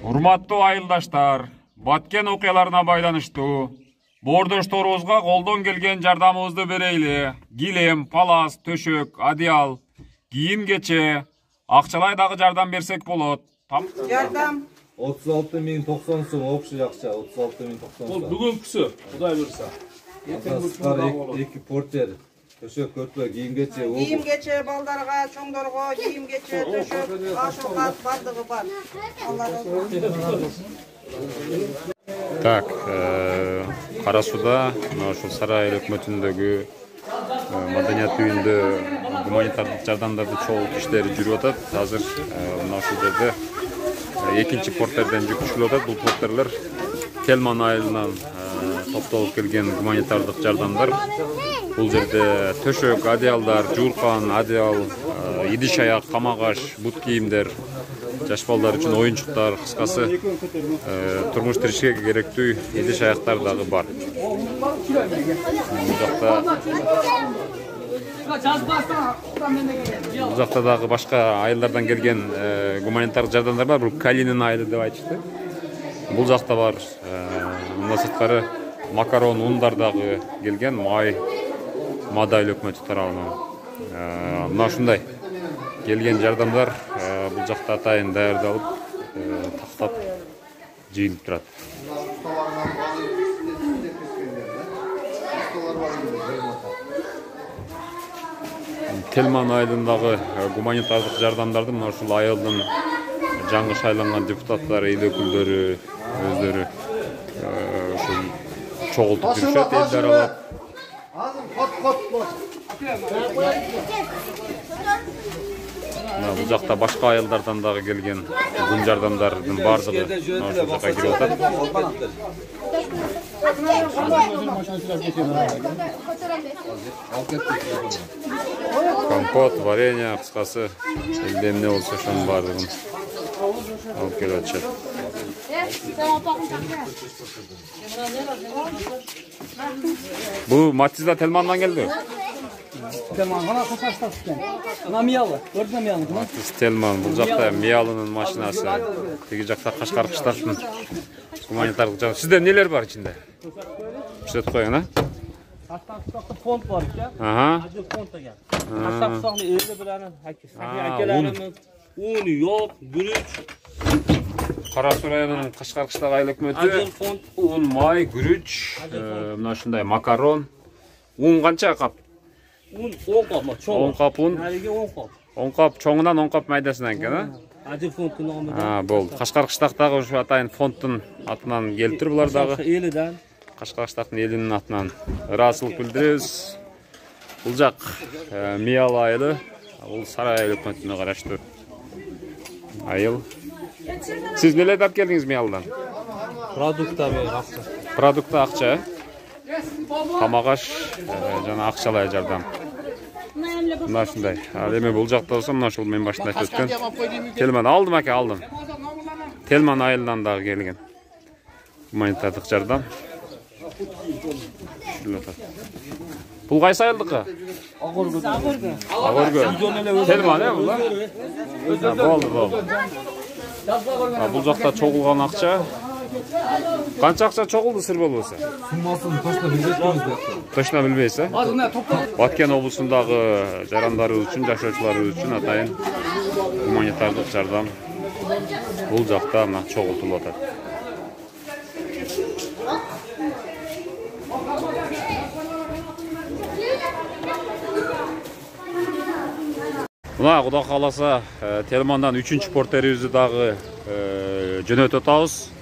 Урматтуу айылдаштар, баткен окуяларына байланыштуу боордошторубузга колдон келген жардамыбызды берейли. Килем, палас, төшөк, одеял, кийим кече, акчалай дагы жардам берсек болот. Жардам 36.090 сом окшо акча, 36.090 сом. Бул бүгүнкүсү, Кудай буйрса. Эки портер, төшөк, көрпө, кийим кече, кийим кече балдарга, чоңдорго кийим кече, төшөк, ашылгат бардыгы бар. Алла разы болсун. Так, Кара Сууда, ушул Сарай өкмөтүндөгү маданият үйүндө гуманитардык жардамдарды чогултуу иштери жүрүп атат. Азыр мына ушул жерде экинчи порттерден жүк түшүлүп атат. Бул портерлер Телман айылынан топтолуп келген гуманитардык жардамдар. Бул жерде төшөк, одеялдар, жууркан, одеял, идиш аяк, камагаш, бут кийимдер, жаш балдар үчүн оюнчуктар, кыскасы турмуш тиричке керектүү идиш аяктар дагы бар. Бул жакта дагы башка айылдардан келген гуманитардык жардамдар бар. Бул Калинин айылы деп айтышты. Бул жакта бар. Мындан сырткары макарон, ундар дагы келген, май, Мадай өкмөтү тарабынан. Мына ушундай келген жардамдар бул жакта атайын даярдалып, тактап жыйылып турат. Телман айылындагы гуманитардык жардамдарды мына ушул айылдын жаңы шайланган депутаттары, эл өкүлдөрү өздөрү ушул чогултуп жүрүшөт, элди аралап. Бул жакта башка айылдардан дагы келген бул жардамдардын бардыгы ушул жакка кирип атат. Компот, варенье, кыскасы элде эмне болсо ошонун бардыгын алып келип атышат. Бул Матизда Телмандан келди. Матиз Телман, бул жакта Миялынын машинасы, теги жакта Кашкар кыштактын гуманитардык жардам. Сизде нелер бар ичинде? Көрсөтүп коюң, а? Кашкар кыштакта фонд бар экен. Ажыл фонд деген. Кашкар кыштактын эле биланын акелерimiz, un, yok, gürüç. Кара Суу районунун Кашкар кыштак айыл өкмөтү un, май, гүрүч, мына ушундай макарон. Un канча кап? Un 10 kap mı? Çoğu. 10 kap un. Nerede 10 kap? 10 kap çoğundan 10 kap maydasынан экен, а? Acil fondun namıdan. Болду. Кашкар кыштактагы ушу атайын фонддун атынан келип тур булар дагы. Элиден. Кашкар кыштактын элинин атынан ыраазычылык билдиребиз. Бул жак Миял айылы, бул Сарай өкмөтүнө караштуу айыл. Сиз нелерди алып келдиңиз Миялдан? Продукта акча. Камагаш жана акчалай жардам. Мына ушундай. Ал эми бул жакта болсо мына ушул мен башында айтып өткөн Телман алдым аке, алдым. Телман айылынан дагы келген гуманитардык жардам. Бул кайсы айылдыкы? Агоргө. Телман бул? Болду. Бул жакта чогулган акча. Канча акча чогулду сыр болбосо? Суммасын точно билбейбиз. Точно билбейсиз, а? Баткен облусундагы жарандарыбыз үчүн, жашоочуларыбыз үчүн атайын гуманитардык жардам бул жакта мына чогултулуп атат. Мына Кудай кааласа Телмандан 3-чү порттерибизди дагы жөнөтүп атабыз.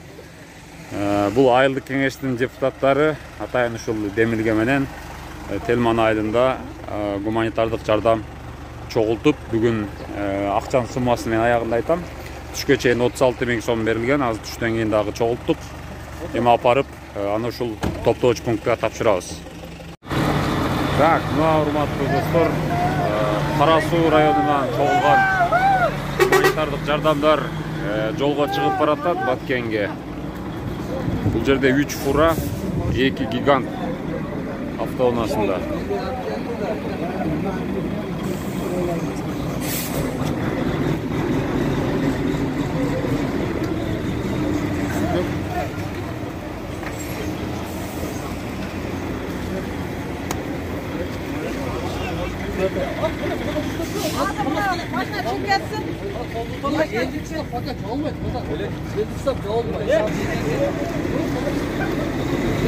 Бул айылдык кеңештин депутаттары атайын ушул демилге менен Телман айылында гуманитардык жардам чогултуп, бүгүн акчанын суммасын мен аягында айтам. Түшкө чейин 36.000 сом берилген, азыр түштөн кийин дагы чогулттук. Эми апарып, аны ушул топтооч пунктка тапшырабыз. Так, мына урматтуу достор, Кара Суу районунан чогулган гуманитардык жардамдар жолго чыгып баратат Баткенге. Бул жерде 3 фура, 2 гигант автоунаасында.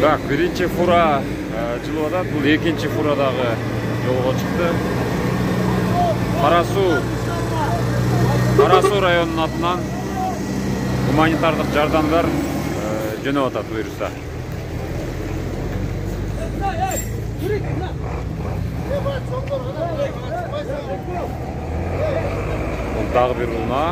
Так, birinchi fura жылып атат. Бул экинчи фурадагы жолго чыкты. Карасуу районунун атынан гуманитардык жардамдар жөнөп атат буюрса. Бул дагы бир улна.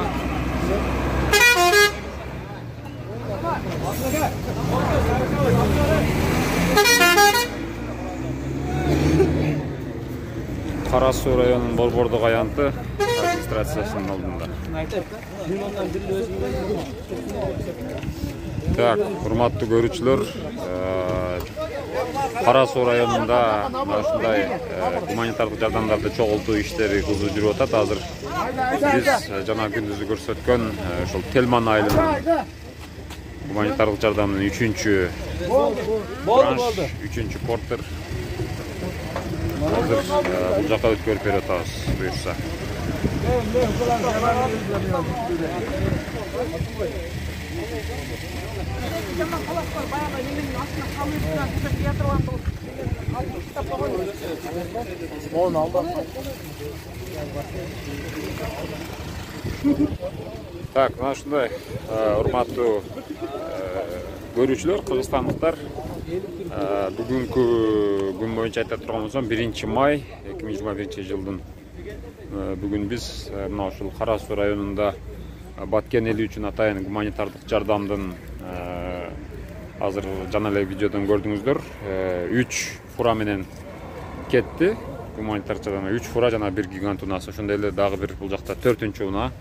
Карасуу районунун Борбордук аянты администрациясынын алдында. Так, урматтуу көрүүчүлөр, Карасуу районунда ушундай гуманитардык жардамдарды чогултуу иштери кызуу жүрүп атат. Азыр биз жана күндүзү көрсөткөн ошол Телман айылынын гуманитардык жардамынын 3-чү транш, 3-чү портер. Азыр бул жака өткөрүп берип атабыз буюрса. Так, мына ушундай урматтуу көрүүчүлөр, кыргызстандыктар, бүгүнкү күн боюнча айта турган болсом 1-май 2021 жылдын бүгүн биз мына ушул Карасуу районунда Баткен эли үчүн атайын гуманитардык жардамдын азыр жана эле видеодон көрдүңүздөр, 3 фура менен кетти гуманитардык жардам. 3 фура жана 1 гигант унасы. Ошондой эле дагы бир бул жакта 4-чү уна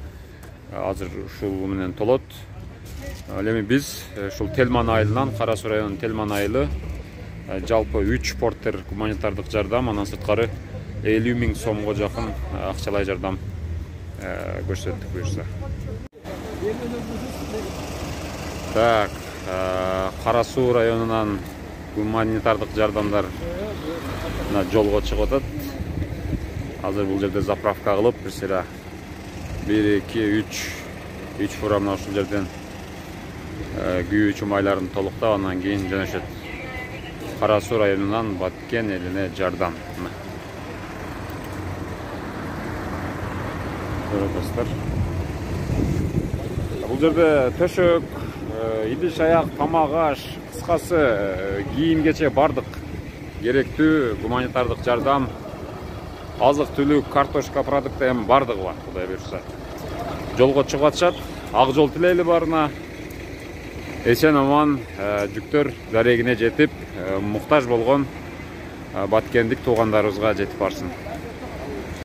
азыр ушул менен толот. Эми биз ушул Телман айылынан, Карасуу районунун Телман айылы жалпы 3 портер гуманитардык жардам, андан сырткары 50 000 сомго жакын акчалай жардам көрсөттүк буюрса. Так, Карасуу районунан гуманитардык жардамдар жолго чыгып атат. Азыр бул жерде заправка кылып, бир сыйра 1, 2, 3 фура мына ушул жерден күйүүчү майларын толуктап, андан кийин жөнөшөт. Карасуу районунан Баткен элине жардам. Көрөсүздөр. Бул жерде төшөк, идиш аяк, тамак аш, кыскасы кийим кече бардык керектүү гуманитардык жардам, азык түлүк, картошка продукты эми бардыгы бар, Кудай буйрса. Жолго чыгып атышат. Ак жол тилейли барына. Эсен аман жүктөр дарегине жетип, муктаж болгон баткендик туугандарыбызга жетип барсын.